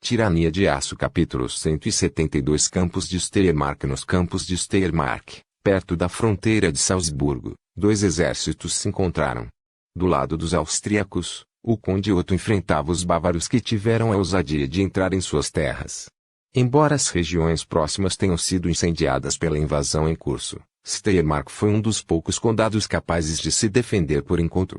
Tirania de Aço capítulo 172 Campos de Steiermark. Nos campos de Steiermark, perto da fronteira de Salzburgo, dois exércitos se encontraram. Do lado dos austríacos, o conde Otto enfrentava os bávaros que tiveram a ousadia de entrar em suas terras. Embora as regiões próximas tenham sido incendiadas pela invasão em curso, Steiermark foi um dos poucos condados capazes de se defender por enquanto.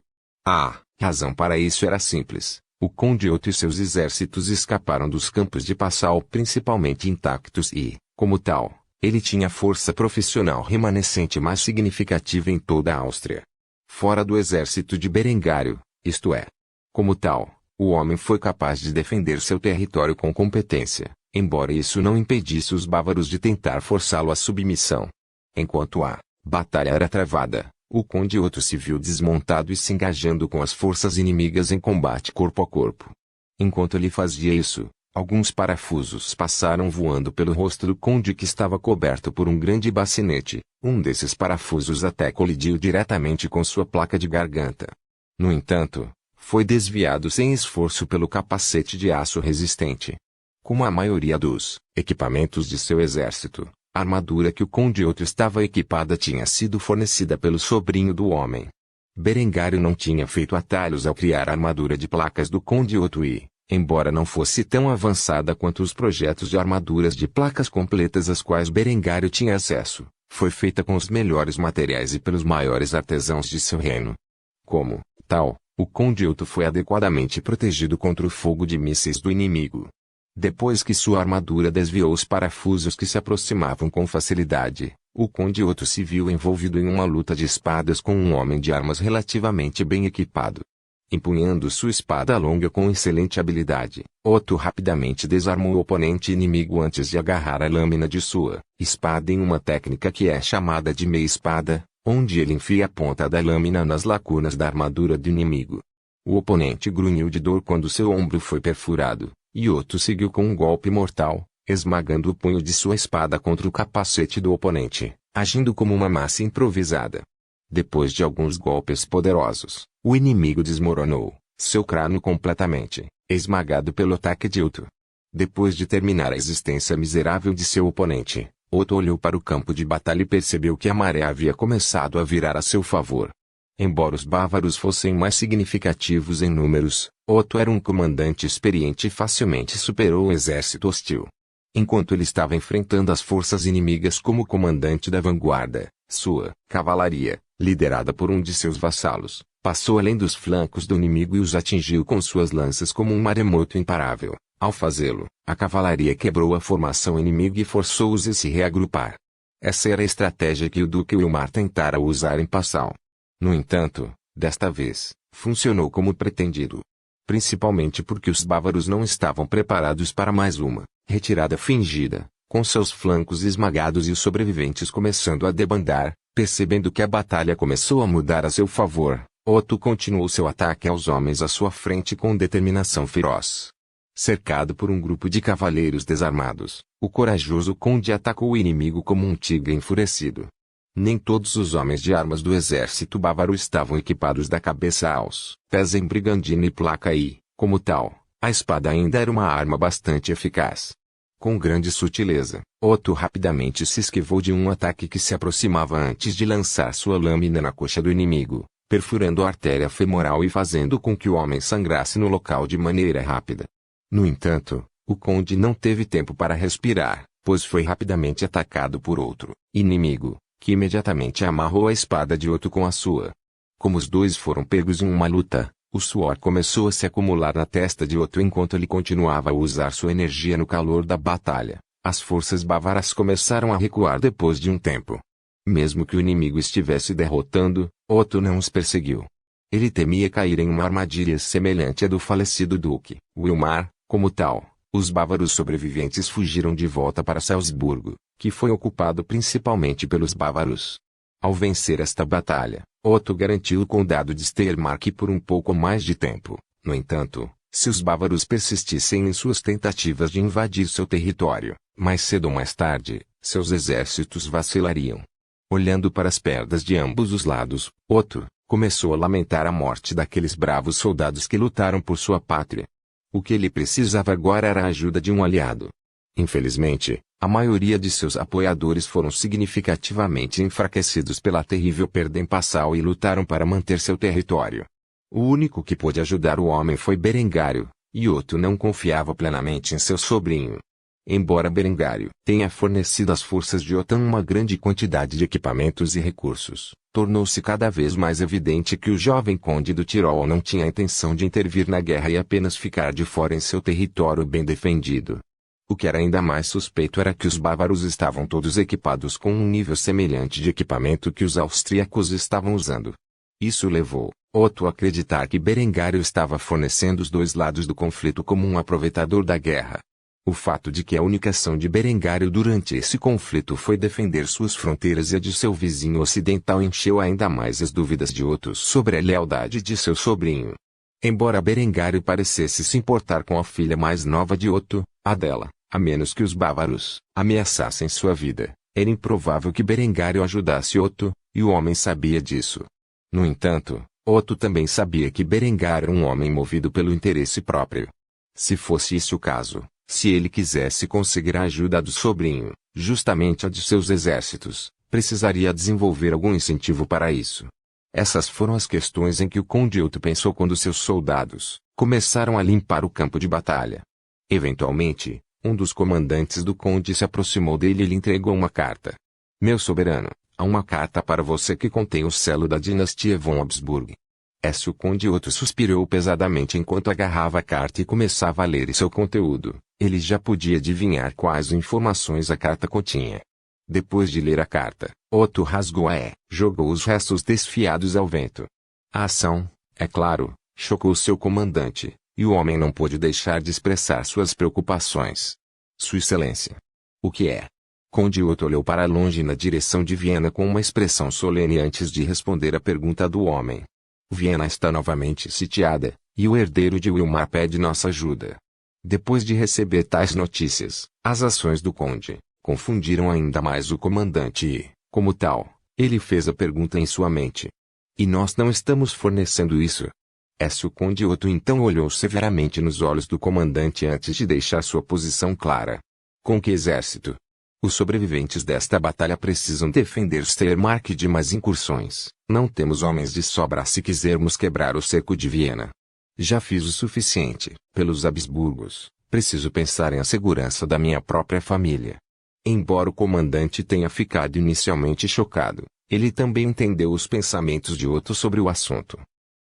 A razão para isso era simples. O conde Otto e seus exércitos escaparam dos campos de Passau principalmente intactos e, como tal, ele tinha a força profissional remanescente mais significativa em toda a Áustria. Fora do exército de Berengário, isto é. Como tal, o homem foi capaz de defender seu território com competência, embora isso não impedisse os bávaros de tentar forçá-lo à submissão. Enquanto a batalha era travada, o conde Otto se viu desmontado e se engajando com as forças inimigas em combate corpo a corpo. Enquanto ele fazia isso, alguns parafusos passaram voando pelo rosto do conde que estava coberto por um grande bacinete. Um desses parafusos até colidiu diretamente com sua placa de garganta. No entanto, foi desviado sem esforço pelo capacete de aço resistente. Como a maioria dos equipamentos de seu exército, a armadura que o conde Otto estava equipada tinha sido fornecida pelo sobrinho do homem. Berengário não tinha feito atalhos ao criar a armadura de placas do conde Otto e, embora não fosse tão avançada quanto os projetos de armaduras de placas completas às quais Berengário tinha acesso, foi feita com os melhores materiais e pelos maiores artesãos de seu reino. Como tal, o conde Otto foi adequadamente protegido contra o fogo de mísseis do inimigo. Depois que sua armadura desviou os parafusos que se aproximavam com facilidade, o conde Otto se viu envolvido em uma luta de espadas com um homem de armas relativamente bem equipado. Empunhando sua espada longa com excelente habilidade, Otto rapidamente desarmou o oponente inimigo antes de agarrar a lâmina de sua espada em uma técnica que é chamada de meia-espada, onde ele enfia a ponta da lâmina nas lacunas da armadura do inimigo. O oponente grunhiu de dor quando seu ombro foi perfurado, e Otto seguiu com um golpe mortal, esmagando o punho de sua espada contra o capacete do oponente, agindo como uma massa improvisada. Depois de alguns golpes poderosos, o inimigo desmoronou, seu crânio completamente esmagado pelo ataque de Otto. Depois de terminar a existência miserável de seu oponente, Otto olhou para o campo de batalha e percebeu que a maré havia começado a virar a seu favor. Embora os bávaros fossem mais significativos em números, Otto era um comandante experiente e facilmente superou o exército hostil. Enquanto ele estava enfrentando as forças inimigas como comandante da vanguarda, sua cavalaria, liderada por um de seus vassalos, passou além dos flancos do inimigo e os atingiu com suas lanças como um maremoto imparável. Ao fazê-lo, a cavalaria quebrou a formação inimiga e forçou-os a se reagrupar. Essa era a estratégia que o duque Wilmar tentara usar em Passau. No entanto, desta vez, funcionou como pretendido. Principalmente porque os bávaros não estavam preparados para mais uma retirada fingida, com seus flancos esmagados e os sobreviventes começando a debandar. Percebendo que a batalha começou a mudar a seu favor, Otto continuou seu ataque aos homens à sua frente com determinação feroz. Cercado por um grupo de cavaleiros desarmados, o corajoso conde atacou o inimigo como um tigre enfurecido. Nem todos os homens de armas do exército bávaro estavam equipados da cabeça aos pés em brigandina e placa e, como tal, a espada ainda era uma arma bastante eficaz. Com grande sutileza, Otto rapidamente se esquivou de um ataque que se aproximava antes de lançar sua lâmina na coxa do inimigo, perfurando a artéria femoral e fazendo com que o homem sangrasse no local de maneira rápida. No entanto, o conde não teve tempo para respirar, pois foi rapidamente atacado por outro inimigo, que imediatamente amarrou a espada de Otto com a sua. Como os dois foram pegos em uma luta, o suor começou a se acumular na testa de Otto enquanto ele continuava a usar sua energia no calor da batalha. As forças bávaras começaram a recuar depois de um tempo. Mesmo que o inimigo estivesse derrotando, Otto não os perseguiu. Ele temia cair em uma armadilha semelhante à do falecido duque Wilmar. Como tal, os bávaros sobreviventes fugiram de volta para Salzburgo, que foi ocupado principalmente pelos bávaros. Ao vencer esta batalha, Otto garantiu o condado de Steiermark por um pouco mais de tempo. No entanto, se os bávaros persistissem em suas tentativas de invadir seu território, mais cedo ou mais tarde, seus exércitos vacilariam. Olhando para as perdas de ambos os lados, Otto começou a lamentar a morte daqueles bravos soldados que lutaram por sua pátria. O que ele precisava agora era a ajuda de um aliado. Infelizmente, a maioria de seus apoiadores foram significativamente enfraquecidos pela terrível perda em Passau e lutaram para manter seu território. O único que pôde ajudar o homem foi Berengário, e Otto não confiava plenamente em seu sobrinho. Embora Berengário tenha fornecido às forças de Otto uma grande quantidade de equipamentos e recursos, tornou-se cada vez mais evidente que o jovem conde do Tirol não tinha a intenção de intervir na guerra e apenas ficar de fora em seu território bem defendido. O que era ainda mais suspeito era que os bávaros estavam todos equipados com um nível semelhante de equipamento que os austríacos estavam usando. Isso levou Otto a acreditar que Berengário estava fornecendo os dois lados do conflito como um aproveitador da guerra. O fato de que a única ação de Berengário durante esse conflito foi defender suas fronteiras e a de seu vizinho ocidental encheu ainda mais as dúvidas de Otto sobre a lealdade de seu sobrinho. Embora Berengário parecesse se importar com a filha mais nova de Otto, a dela, a menos que os bávaros ameaçassem sua vida, era improvável que Berengário ajudasse Otto, e o homem sabia disso. No entanto, Otto também sabia que Berengário era um homem movido pelo interesse próprio. Se fosse esse o caso, se ele quisesse conseguir a ajuda do sobrinho, justamente a de seus exércitos, precisaria desenvolver algum incentivo para isso. Essas foram as questões em que o conde Otto pensou quando seus soldados começaram a limpar o campo de batalha. Eventualmente, um dos comandantes do conde se aproximou dele e lhe entregou uma carta. Meu soberano, há uma carta para você que contém o selo da dinastia von Habsburg. O conde Otto suspirou pesadamente enquanto agarrava a carta e começava a ler seu conteúdo. Ele já podia adivinhar quais informações a carta continha. Depois de ler a carta, Otto rasgou-a e jogou os restos desfiados ao vento. A ação, é claro, chocou seu comandante, e o homem não pôde deixar de expressar suas preocupações. Sua Excelência. O que é? Conde Otto olhou para longe na direção de Viena com uma expressão solene antes de responder à pergunta do homem. Viena está novamente sitiada, e o herdeiro de Wilmar pede nossa ajuda. Depois de receber tais notícias, as ações do conde confundiram ainda mais o comandante e, como tal, ele fez a pergunta em sua mente. E nós não estamos fornecendo isso? O conde Otto então olhou severamente nos olhos do comandante antes de deixar sua posição clara. Com que exército? Os sobreviventes desta batalha precisam defender Steiermark de mais incursões. Não temos homens de sobra se quisermos quebrar o cerco de Viena. Já fiz o suficiente pelos Habsburgos. Preciso pensar em a segurança da minha própria família. Embora o comandante tenha ficado inicialmente chocado, ele também entendeu os pensamentos de Otto sobre o assunto.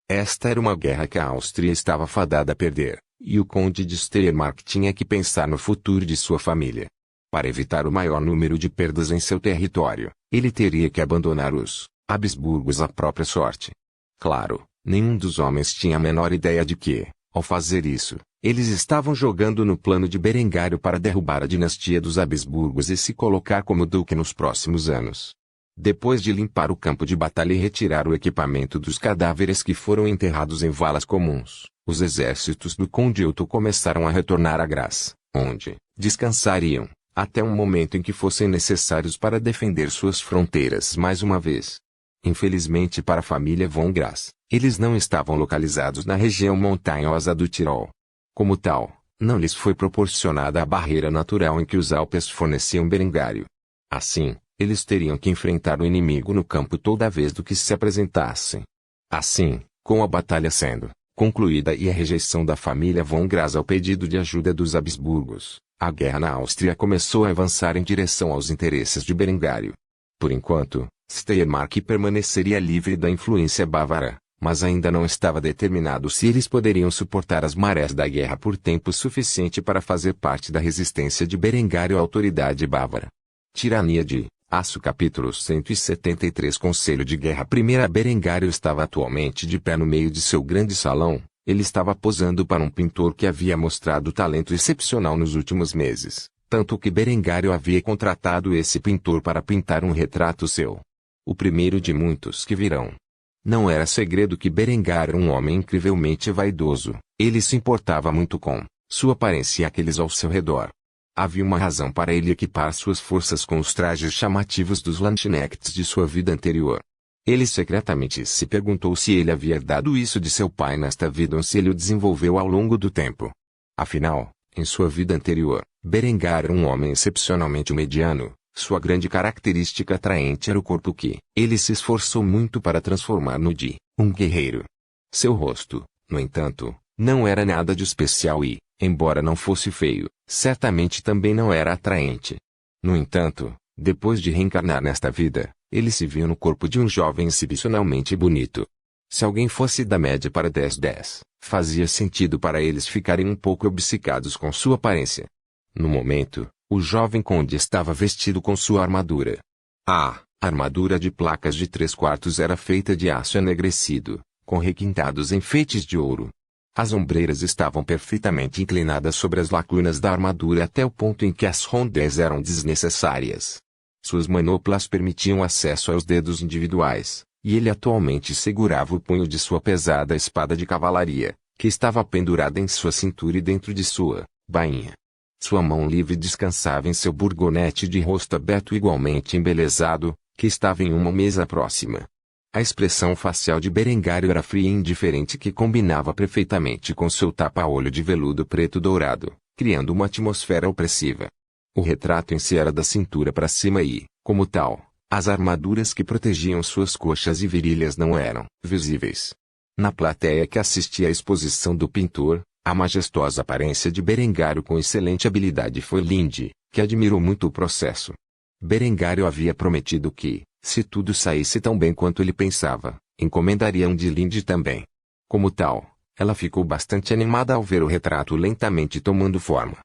Esta era uma guerra que a Áustria estava fadada a perder, e o conde de Steiermark tinha que pensar no futuro de sua família. Para evitar o maior número de perdas em seu território, ele teria que abandonar os Habsburgos à própria sorte. Claro, nenhum dos homens tinha a menor ideia de que, ao fazer isso, eles estavam jogando no plano de Berengário para derrubar a dinastia dos Habsburgos e se colocar como duque nos próximos anos. Depois de limpar o campo de batalha e retirar o equipamento dos cadáveres que foram enterrados em valas comuns, os exércitos do conde Otto começaram a retornar a Graz, onde descansariam até um momento em que fossem necessários para defender suas fronteiras mais uma vez. Infelizmente para a família von Graz, eles não estavam localizados na região montanhosa do Tirol. Como tal, não lhes foi proporcionada a barreira natural em que os Alpes forneciam Berengário. Assim, eles teriam que enfrentar o inimigo no campo toda vez que se apresentassem. Assim, com a batalha sendo concluída e a rejeição da família von Graz ao pedido de ajuda dos Habsburgos, a guerra na Áustria começou a avançar em direção aos interesses de Berengário. Por enquanto, Steiermark permaneceria livre da influência bávara, mas ainda não estava determinado se eles poderiam suportar as marés da guerra por tempo suficiente para fazer parte da resistência de Berengário à autoridade bávara. Tirania de Aço capítulo 173 Conselho de Guerra. Berengário estava atualmente de pé no meio de seu grande salão. Ele estava posando para um pintor que havia mostrado talento excepcional nos últimos meses, tanto que Berengário havia contratado esse pintor para pintar um retrato seu. O primeiro de muitos que virão. Não era segredo que Berengário era um homem incrivelmente vaidoso. Ele se importava muito com sua aparência e aqueles ao seu redor. Havia uma razão para ele equipar suas forças com os trajes chamativos dos Landsknechts de sua vida anterior. Ele secretamente se perguntou se ele havia herdado isso de seu pai nesta vida ou se ele o desenvolveu ao longo do tempo. Afinal, em sua vida anterior, Berengar era um homem excepcionalmente mediano. Sua grande característica atraente era o corpo que ele se esforçou muito para transformar no de um guerreiro. Seu rosto, no entanto, não era nada de especial e, embora não fosse feio, certamente também não era atraente. No entanto, depois de reencarnar nesta vida, ele se viu no corpo de um jovem excepcionalmente bonito. Se alguém fosse da média para 10-10, fazia sentido para eles ficarem um pouco obcecados com sua aparência. No momento, o jovem conde estava vestido com sua armadura. A armadura de placas de 3/4 era feita de aço enegrecido, com requintados enfeites de ouro. As ombreiras estavam perfeitamente inclinadas sobre as lacunas da armadura até o ponto em que as rondelles eram desnecessárias. Suas manoplas permitiam acesso aos dedos individuais, e ele atualmente segurava o punho de sua pesada espada de cavalaria, que estava pendurada em sua cintura e dentro de sua bainha. Sua mão livre descansava em seu burgonete de rosto aberto igualmente embelezado, que estava em uma mesa próxima. A expressão facial de Berengário era fria e indiferente que combinava perfeitamente com seu tapa-olho de veludo preto dourado, criando uma atmosfera opressiva. O retrato em si era da cintura para cima e, como tal, as armaduras que protegiam suas coxas e virilhas não eram visíveis. Na plateia que assistia à exposição do pintor, a majestosa aparência de Berengário com excelente habilidade foi Linde, que admirou muito o processo. Berengário havia prometido que, se tudo saísse tão bem quanto ele pensava, encomendaria um de Linde também. Como tal, ela ficou bastante animada ao ver o retrato lentamente tomando forma.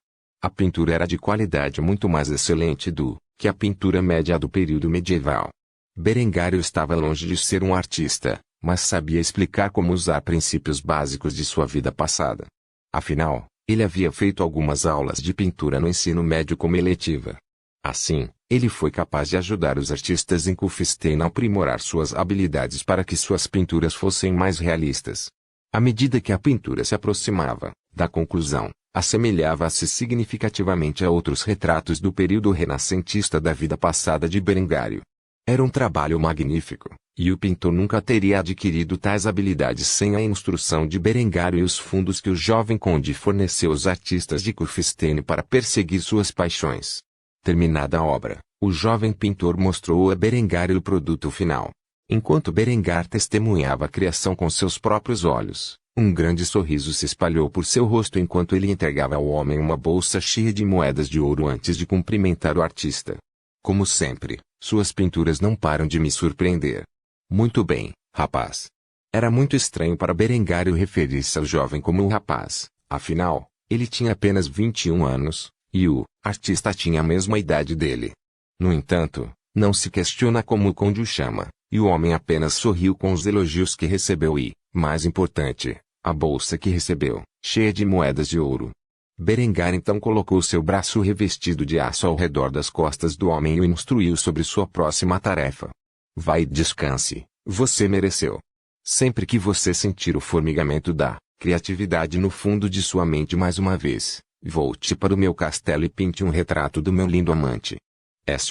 A pintura era de qualidade muito mais excelente do que a pintura média do período medieval. Berengário estava longe de ser um artista, mas sabia explicar como usar princípios básicos de sua vida passada. Afinal, ele havia feito algumas aulas de pintura no ensino médio como eletiva. Assim, ele foi capaz de ajudar os artistas em Kufstein a aprimorar suas habilidades para que suas pinturas fossem mais realistas. À medida que a pintura se aproximava da conclusão, assemelhava-se significativamente a outros retratos do período renascentista da vida passada de Berengário. Era um trabalho magnífico, e o pintor nunca teria adquirido tais habilidades sem a instrução de Berengário e os fundos que o jovem conde forneceu aos artistas de Kufstein para perseguir suas paixões. Terminada a obra, o jovem pintor mostrou a Berengário o produto final. Enquanto Berengar testemunhava a criação com seus próprios olhos, um grande sorriso se espalhou por seu rosto enquanto ele entregava ao homem uma bolsa cheia de moedas de ouro antes de cumprimentar o artista. Como sempre, suas pinturas não param de me surpreender. Muito bem, rapaz. Era muito estranho para Berengário referir-se ao jovem como um rapaz, afinal, ele tinha apenas 21 anos, e o artista tinha a mesma idade dele. No entanto, não se questiona como o conde o chama, e o homem apenas sorriu com os elogios que recebeu e, mais importante, a bolsa que recebeu, cheia de moedas de ouro. Berengar então colocou seu braço revestido de aço ao redor das costas do homem e o instruiu sobre sua próxima tarefa. Vai e descanse, você mereceu. Sempre que você sentir o formigamento da criatividade no fundo de sua mente mais uma vez, volte para o meu castelo e pinte um retrato do meu lindo amante.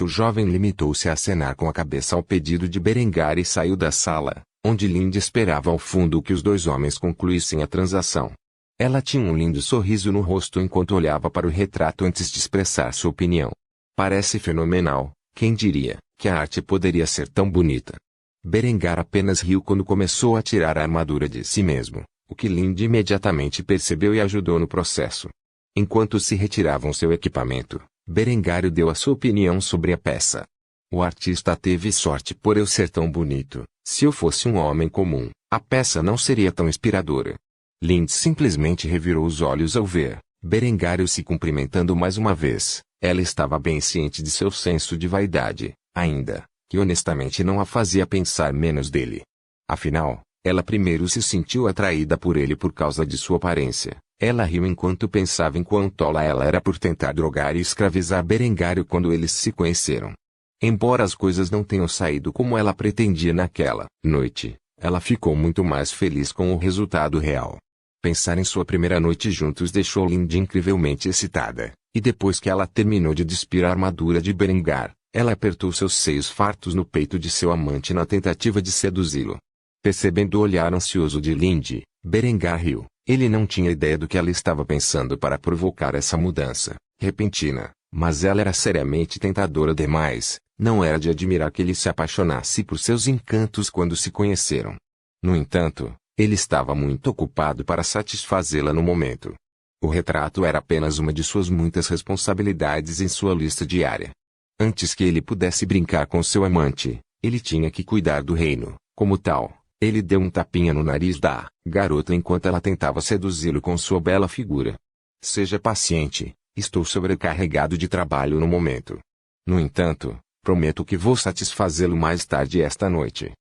O jovem limitou-se a acenar com a cabeça ao pedido de Berengar e saiu da sala, onde Linde esperava ao fundo que os dois homens concluíssem a transação. Ela tinha um lindo sorriso no rosto enquanto olhava para o retrato antes de expressar sua opinião. Parece fenomenal, quem diria que a arte poderia ser tão bonita? Berengar apenas riu quando começou a tirar a armadura de si mesmo, o que Linde imediatamente percebeu e ajudou no processo. Enquanto se retiravam seu equipamento, Berengário deu a sua opinião sobre a peça. O artista teve sorte por eu ser tão bonito. Se eu fosse um homem comum, a peça não seria tão inspiradora. Linde simplesmente revirou os olhos ao ver Berengário se cumprimentando mais uma vez. Ela estava bem ciente de seu senso de vaidade, ainda que honestamente não a fazia pensar menos dele. Afinal, ela primeiro se sentiu atraída por ele por causa de sua aparência. Ela riu enquanto pensava em quão tola ela era por tentar drogar e escravizar Berengário quando eles se conheceram. Embora as coisas não tenham saído como ela pretendia naquela noite, ela ficou muito mais feliz com o resultado real. Pensar em sua primeira noite juntos deixou Linde incrivelmente excitada, e depois que ela terminou de despir a armadura de Berengar, ela apertou seus seios fartos no peito de seu amante na tentativa de seduzi-lo. Percebendo o olhar ansioso de Linde, Berengar riu. Ele não tinha ideia do que ela estava pensando para provocar essa mudança repentina, mas ela era seriamente tentadora demais. Não era de admirar que ele se apaixonasse por seus encantos quando se conheceram. No entanto, ele estava muito ocupado para satisfazê-la no momento. O retrato era apenas uma de suas muitas responsabilidades em sua lista diária. Antes que ele pudesse brincar com seu amante, ele tinha que cuidar do reino. Como tal, ele deu um tapinha no nariz da garota enquanto ela tentava seduzi-lo com sua bela figura. Seja paciente, estou sobrecarregado de trabalho no momento. No entanto, prometo que vou satisfazê-lo mais tarde esta noite.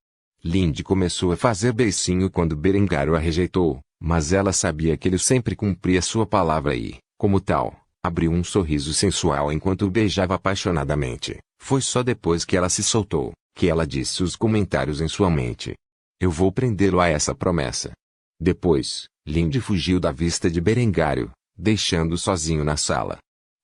Lindy começou a fazer beicinho quando Berengário a rejeitou, mas ela sabia que ele sempre cumpria sua palavra e, como tal, abriu um sorriso sensual enquanto o beijava apaixonadamente. Foi só depois que ela se soltou, que ela disse os comentários em sua mente. Eu vou prendê-lo a essa promessa. Depois, Lindy fugiu da vista de Berengário, deixando-o sozinho na sala.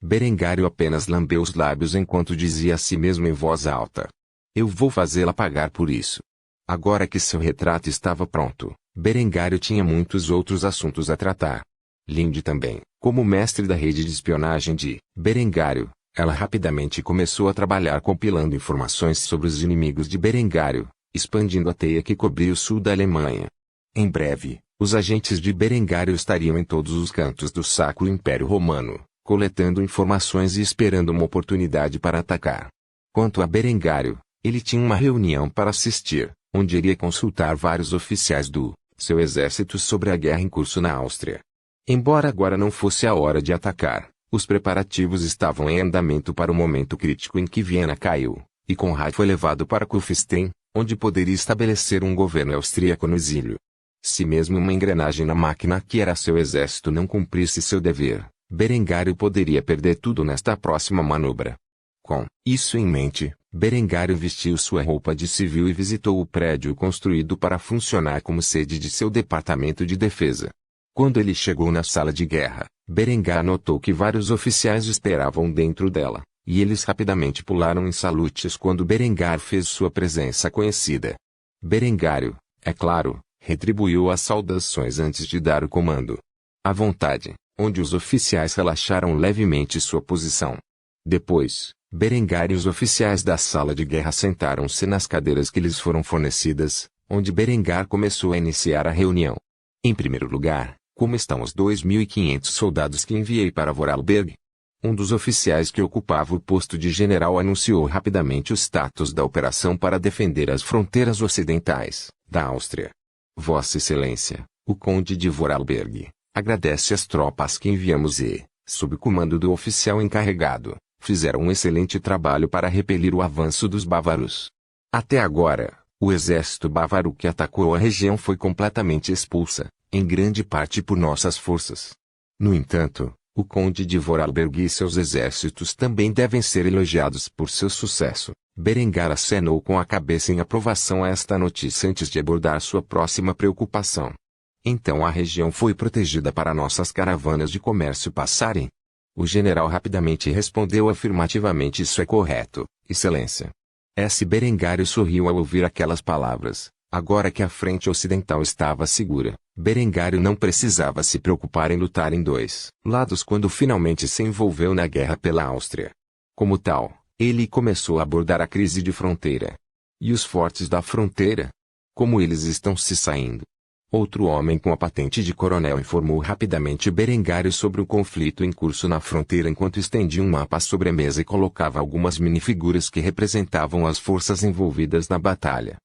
Berengário apenas lambeu os lábios enquanto dizia a si mesmo em voz alta. Eu vou fazê-la pagar por isso. Agora que seu retrato estava pronto, Berengário tinha muitos outros assuntos a tratar. Lindy também, como mestre da rede de espionagem de Berengário, ela rapidamente começou a trabalhar compilando informações sobre os inimigos de Berengário, expandindo a teia que cobria o sul da Alemanha. Em breve, os agentes de Berengário estariam em todos os cantos do Sacro Império Romano, coletando informações e esperando uma oportunidade para atacar. Quanto a Berengário, ele tinha uma reunião para assistir, onde iria consultar vários oficiais do seu exército sobre a guerra em curso na Áustria. Embora agora não fosse a hora de atacar, os preparativos estavam em andamento para o momento crítico em que Viena caiu, e Conrad foi levado para Kufstein, onde poderia estabelecer um governo austríaco no exílio. Se mesmo uma engrenagem na máquina que era seu exército não cumprisse seu dever, Berengário poderia perder tudo nesta próxima manobra. Com isso em mente, Berengário vestiu sua roupa de civil e visitou o prédio construído para funcionar como sede de seu departamento de defesa. Quando ele chegou na sala de guerra, Berengar notou que vários oficiais esperavam dentro dela, e eles rapidamente pularam em salutes quando Berengar fez sua presença conhecida. Berengário, é claro, retribuiu as saudações antes de dar o comando. À vontade, onde os oficiais relaxaram levemente sua posição. Depois, Berengar e os oficiais da sala de guerra sentaram-se nas cadeiras que lhes foram fornecidas, onde Berengar começou a iniciar a reunião. Em primeiro lugar, como estão os 2.500 soldados que enviei para Vorarlberg? Um dos oficiais que ocupava o posto de general anunciou rapidamente o status da operação para defender as fronteiras ocidentais da Áustria. Vossa Excelência, o Conde de Vorarlberg, agradece as tropas que enviamos e, sob o comando do oficial encarregado, fizeram um excelente trabalho para repelir o avanço dos bávaros. Até agora, o exército bávaro que atacou a região foi completamente expulsa, em grande parte por nossas forças. No entanto, o Conde de Vorarlberg e seus exércitos também devem ser elogiados por seu sucesso. Berengar acenou com a cabeça em aprovação a esta notícia antes de abordar sua próxima preocupação. Então a região foi protegida para nossas caravanas de comércio passarem? O general rapidamente respondeu afirmativamente: isso é correto, Excelência. S. Berengário sorriu ao ouvir aquelas palavras. Agora que a frente ocidental estava segura, Berengário não precisava se preocupar em lutar em dois lados quando finalmente se envolveu na guerra pela Áustria. Como tal, ele começou a abordar a crise de fronteira. E os fortes da fronteira? Como eles estão se saindo? Outro homem com a patente de coronel informou rapidamente Berengário sobre o conflito em curso na fronteira enquanto estendia um mapa sobre a mesa e colocava algumas minifiguras que representavam as forças envolvidas na batalha.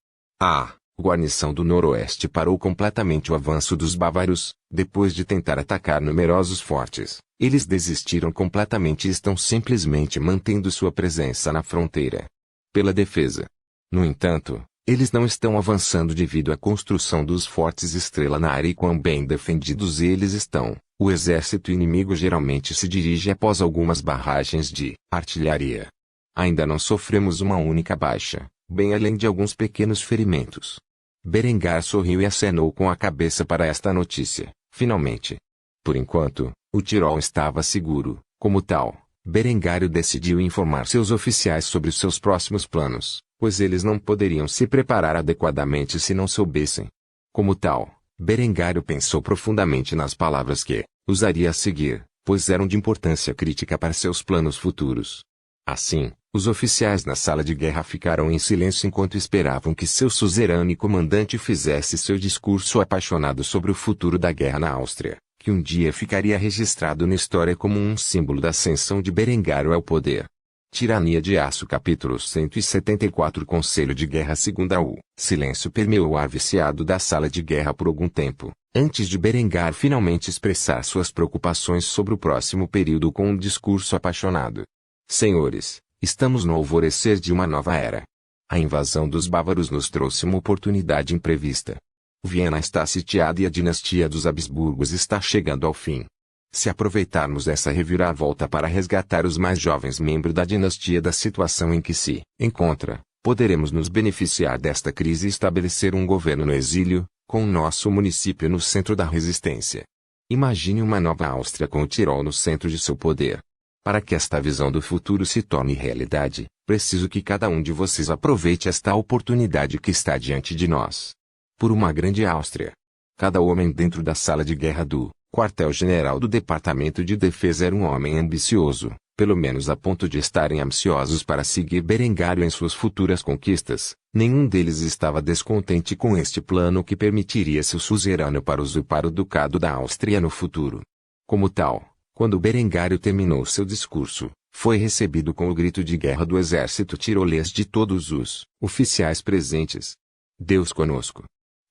A guarnição do Noroeste parou completamente o avanço dos bávaros, depois de tentar atacar numerosos fortes. Eles desistiram completamente e estão simplesmente mantendo sua presença na fronteira. Pela defesa. No entanto, eles não estão avançando devido à construção dos fortes Estrela na área e quão bem defendidos eles estão. O exército inimigo geralmente se dirige após algumas barragens de artilharia. Ainda não sofremos uma única baixa, bem além de alguns pequenos ferimentos. Berengar sorriu e acenou com a cabeça para esta notícia, finalmente. Por enquanto, o Tirol estava seguro. Como tal, Berengário decidiu informar seus oficiais sobre seus próximos planos, pois eles não poderiam se preparar adequadamente se não soubessem. Como tal, Berengário pensou profundamente nas palavras que usaria a seguir, pois eram de importância crítica para seus planos futuros. Assim, os oficiais na sala de guerra ficaram em silêncio enquanto esperavam que seu suzerano e comandante fizesse seu discurso apaixonado sobre o futuro da guerra na Áustria, que um dia ficaria registrado na história como um símbolo da ascensão de Berengário ao poder. Tirania de Aço capítulo 174 Conselho de Guerra segunda O silêncio permeou o ar viciado da sala de guerra por algum tempo, antes de Berengar finalmente expressar suas preocupações sobre o próximo período com um discurso apaixonado. Senhores, estamos no alvorecer de uma nova era. A invasão dos bávaros nos trouxe uma oportunidade imprevista. Viena está sitiada e a dinastia dos Habsburgos está chegando ao fim. Se aproveitarmos essa reviravolta para resgatar os mais jovens membros da dinastia da situação em que se encontra, poderemos nos beneficiar desta crise e estabelecer um governo no exílio, com o nosso município no centro da resistência. Imagine uma nova Áustria com o Tirol no centro de seu poder. Para que esta visão do futuro se torne realidade, preciso que cada um de vocês aproveite esta oportunidade que está diante de nós. Por uma grande Áustria. Cada homem dentro da sala de guerra do quartel-general do Departamento de Defesa era um homem ambicioso, pelo menos a ponto de estarem ansiosos para seguir Berengário em suas futuras conquistas. Nenhum deles estava descontente com este plano que permitiria seu suzerano para usurpar o Ducado da Áustria no futuro. Como tal, quando Berengário terminou seu discurso, foi recebido com o grito de guerra do exército tirolês de todos os oficiais presentes. Deus conosco.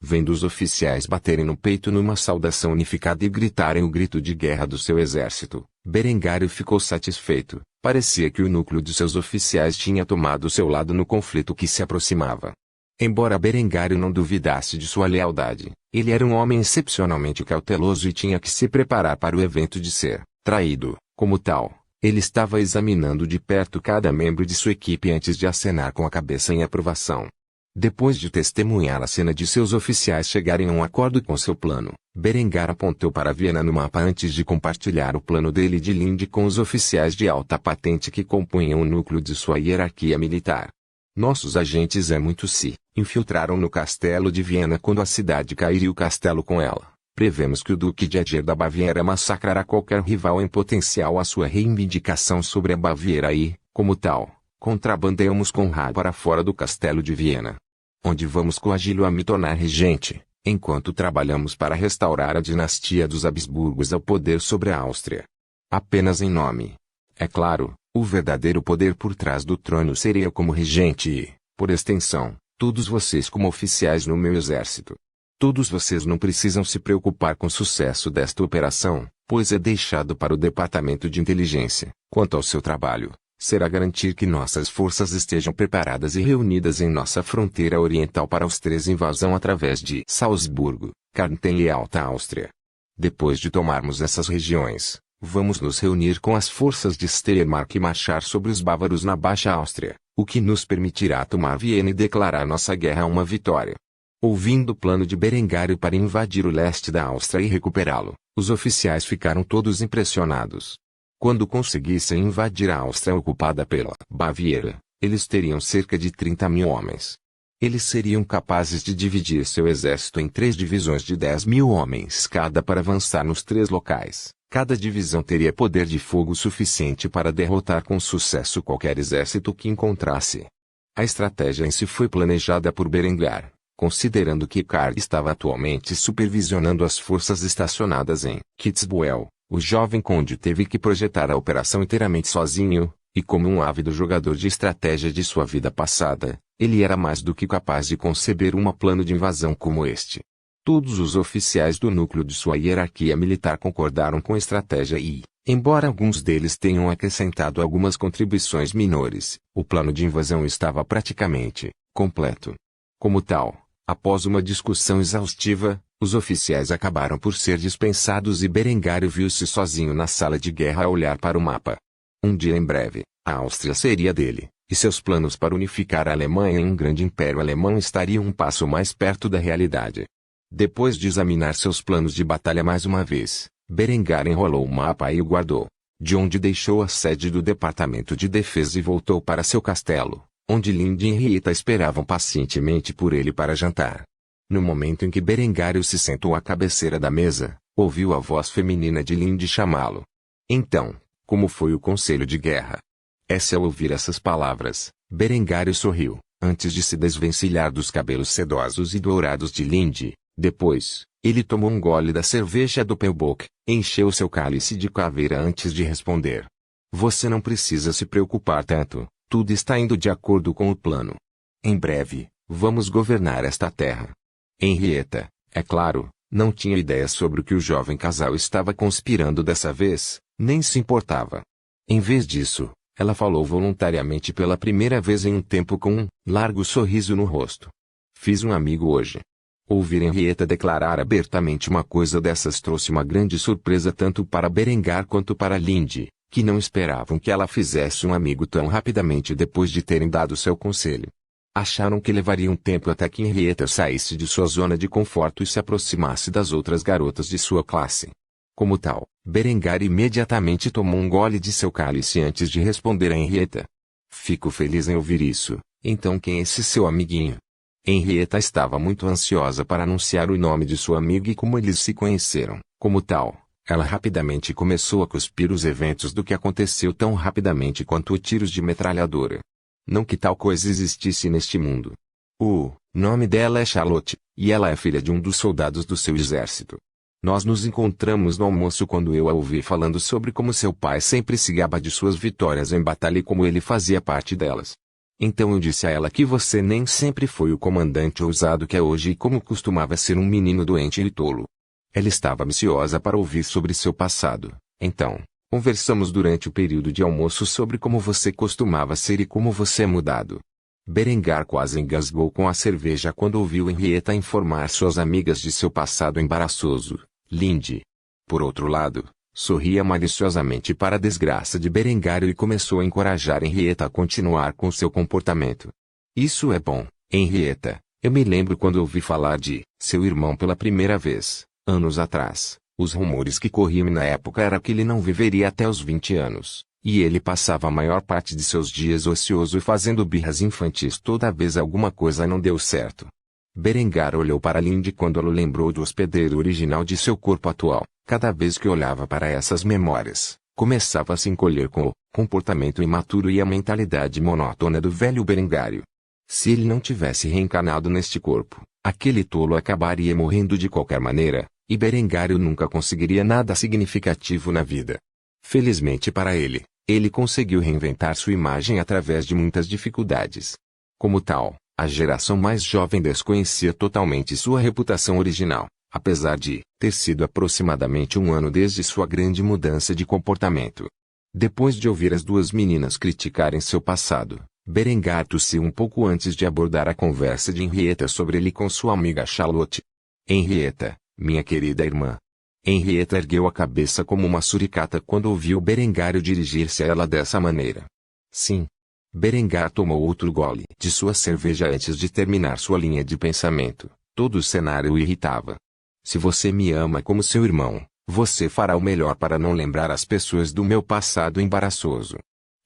Vendo os oficiais baterem no peito numa saudação unificada e gritarem o grito de guerra do seu exército, Berengário ficou satisfeito. Parecia que o núcleo de seus oficiais tinha tomado seu lado no conflito que se aproximava. Embora Berengário não duvidasse de sua lealdade, ele era um homem excepcionalmente cauteloso e tinha que se preparar para o evento de ser traído. Como tal, ele estava examinando de perto cada membro de sua equipe antes de acenar com a cabeça em aprovação. Depois de testemunhar a cena de seus oficiais chegarem a um acordo com seu plano, Berengar apontou para Viena no mapa antes de compartilhar o plano dele de Linde com os oficiais de alta patente que compunham o núcleo de sua hierarquia militar. Nossos agentes se infiltraram no castelo de Viena quando a cidade cair e o castelo com ela. Prevemos que o Duque de Ager da Baviera massacrará qualquer rival em potencial à sua reivindicação sobre a Baviera e, como tal, contrabandeamos Conrad para fora do castelo de Viena, onde vamos coagi-lo a me tornar regente, enquanto trabalhamos para restaurar a dinastia dos Habsburgos ao poder sobre a Áustria. Apenas em nome. É claro, o verdadeiro poder por trás do trono seria como regente e, por extensão, todos vocês como oficiais no meu exército. Todos vocês não precisam se preocupar com o sucesso desta operação, pois é deixado para o Departamento de Inteligência. Quanto ao seu trabalho, será garantir que nossas forças estejam preparadas e reunidas em nossa fronteira oriental para os 3 invasão através de Salzburgo, Kärnten e Alta Áustria. Depois de tomarmos essas regiões, vamos nos reunir com as forças de Steiermark e marchar sobre os bávaros na Baixa Áustria, o que nos permitirá tomar Viena e declarar nossa guerra uma vitória. Ouvindo o plano de Berengário para invadir o leste da Áustria e recuperá-lo, os oficiais ficaram todos impressionados. Quando conseguissem invadir a Áustria ocupada pela Baviera, eles teriam cerca de 30.000 homens. Eles seriam capazes de dividir seu exército em 3 divisões de 10.000 homens cada para avançar nos 3 locais. Cada divisão teria poder de fogo suficiente para derrotar com sucesso qualquer exército que encontrasse. A estratégia em si foi planejada por Berengar, considerando que Karl estava atualmente supervisionando as forças estacionadas em Kitzbühel. O jovem conde teve que projetar a operação inteiramente sozinho, e como um ávido jogador de estratégia de sua vida passada, ele era mais do que capaz de conceber um plano de invasão como este. Todos os oficiais do núcleo de sua hierarquia militar concordaram com a estratégia e, embora alguns deles tenham acrescentado algumas contribuições menores, o plano de invasão estava praticamente completo. Como tal, após uma discussão exaustiva, os oficiais acabaram por ser dispensados e Berengário viu-se sozinho na sala de guerra a olhar para o mapa. Um dia em breve, a Áustria seria dele, e seus planos para unificar a Alemanha em um grande império alemão estariam um passo mais perto da realidade. Depois de examinar seus planos de batalha mais uma vez, Berengar enrolou o mapa e o guardou, de onde deixou a sede do Departamento de Defesa e voltou para seu castelo, onde Linde e Rita esperavam pacientemente por ele para jantar. No momento em que Berengário se sentou à cabeceira da mesa, ouviu a voz feminina de Lindy chamá-lo. Então, como foi o conselho de guerra? Ao ouvir essas palavras, Berengário sorriu, antes de se desvencilhar dos cabelos sedosos e dourados de Lindy. Depois, ele tomou um gole da cerveja do Doppelbock, encheu seu cálice de caveira antes de responder. Você não precisa se preocupar tanto, tudo está indo de acordo com o plano. Em breve, vamos governar esta terra. Henrietta, é claro, não tinha ideia sobre o que o jovem casal estava conspirando dessa vez, nem se importava. Em vez disso, ela falou voluntariamente pela primeira vez em um tempo com um largo sorriso no rosto. Fiz um amigo hoje. Ouvir Henrietta declarar abertamente uma coisa dessas trouxe uma grande surpresa tanto para Berengar quanto para Lindy, que não esperavam que ela fizesse um amigo tão rapidamente depois de terem dado seu conselho. Acharam que levaria um tempo até que Henrietta saísse de sua zona de conforto e se aproximasse das outras garotas de sua classe. Como tal, Berengar imediatamente tomou um gole de seu cálice antes de responder a Henrietta. Fico feliz em ouvir isso, então quem é esse seu amiguinho? Henrietta estava muito ansiosa para anunciar o nome de sua amiga e como eles se conheceram. Como tal, ela rapidamente começou a cuspir os eventos do que aconteceu tão rapidamente quanto tiros de metralhadora. Não que tal coisa existisse neste mundo. O nome dela é Charlotte, e ela é filha de um dos soldados do seu exército. Nós nos encontramos no almoço quando eu a ouvi falando sobre como seu pai sempre se gaba de suas vitórias em batalha e como ele fazia parte delas. Então eu disse a ela que você nem sempre foi o comandante ousado que é hoje e como costumava ser um menino doente e tolo. Ela estava ansiosa para ouvir sobre seu passado, então, conversamos durante o período de almoço sobre como você costumava ser e como você é mudado. Berengar quase engasgou com a cerveja quando ouviu Henrietta informar suas amigas de seu passado embaraçoso, Lindy. Por outro lado, sorria maliciosamente para a desgraça de Berengário e começou a encorajar Henrietta a continuar com seu comportamento. Isso é bom, Henrietta. Eu me lembro quando ouvi falar de seu irmão pela primeira vez, anos atrás. Os rumores que corriam na época era que ele não viveria até os 20 anos, e ele passava a maior parte de seus dias ocioso e fazendo birras infantis toda vez alguma coisa não deu certo. Berengar olhou para Lindy quando ela lembrou do hospedeiro original de seu corpo atual. Cada vez que olhava para essas memórias, começava a se encolher com o comportamento imaturo e a mentalidade monótona do velho Berengário. Se ele não tivesse reencarnado neste corpo, aquele tolo acabaria morrendo de qualquer maneira, e Berengário nunca conseguiria nada significativo na vida. Felizmente para ele, ele conseguiu reinventar sua imagem através de muitas dificuldades. Como tal, a geração mais jovem desconhecia totalmente sua reputação original. Apesar de ter sido aproximadamente um ano desde sua grande mudança de comportamento. Depois de ouvir as duas meninas criticarem seu passado, Berengar tossiu um pouco antes de abordar a conversa de Henrietta sobre ele com sua amiga Charlotte. Henrietta, minha querida irmã. Henrietta ergueu a cabeça como uma suricata quando ouviu Berengário dirigir-se a ela dessa maneira. Sim. Berengar tomou outro gole de sua cerveja antes de terminar sua linha de pensamento. Todo o cenário o irritava. Se você me ama como seu irmão, você fará o melhor para não lembrar as pessoas do meu passado embaraçoso.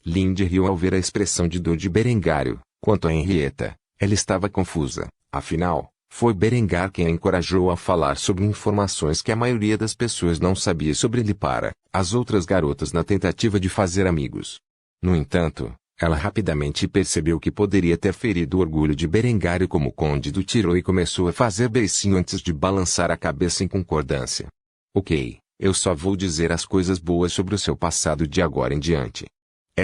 Lindy riu ao ver a expressão de dor de Berengário. Quanto a Henrietta, ela estava confusa. Afinal, foi Berengar quem a encorajou a falar sobre informações que a maioria das pessoas não sabia sobre ele para as outras garotas na tentativa de fazer amigos. No entanto, ela rapidamente percebeu que poderia ter ferido o orgulho de Berengário como conde do Tiro e começou a fazer beicinho antes de balançar a cabeça em concordância. Ok, eu só vou dizer as coisas boas sobre o seu passado de agora em diante.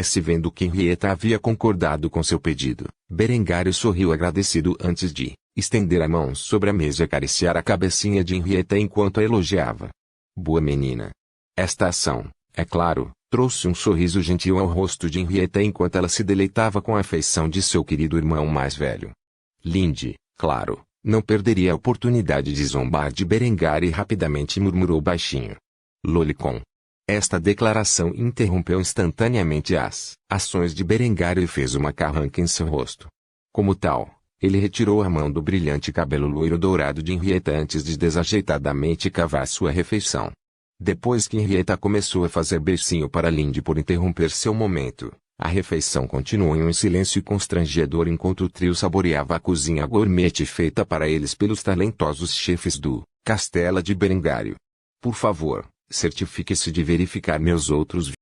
Se vendo que Henrietta havia concordado com seu pedido, Berengário sorriu agradecido antes de estender a mão sobre a mesa e acariciar a cabecinha de Henrietta enquanto a elogiava. Boa menina. Esta ação, é claro, trouxe um sorriso gentil ao rosto de Henrietta enquanto ela se deleitava com a afeição de seu querido irmão mais velho. Lindy, claro, não perderia a oportunidade de zombar de Berengar e rapidamente murmurou baixinho. Lolicon. Esta declaração interrompeu instantaneamente as ações de Berengário e fez uma carranca em seu rosto. Como tal, ele retirou a mão do brilhante cabelo loiro dourado de Henrietta antes de desajeitadamente cavar sua refeição. Depois que Henrietta começou a fazer beicinho para Lindy por interromper seu momento, A refeição continuou em um silêncio constrangedor enquanto o trio saboreava a cozinha gourmet feita para eles pelos talentosos chefes do Castella de Berengário. Por favor, certifique-se de verificar meus outros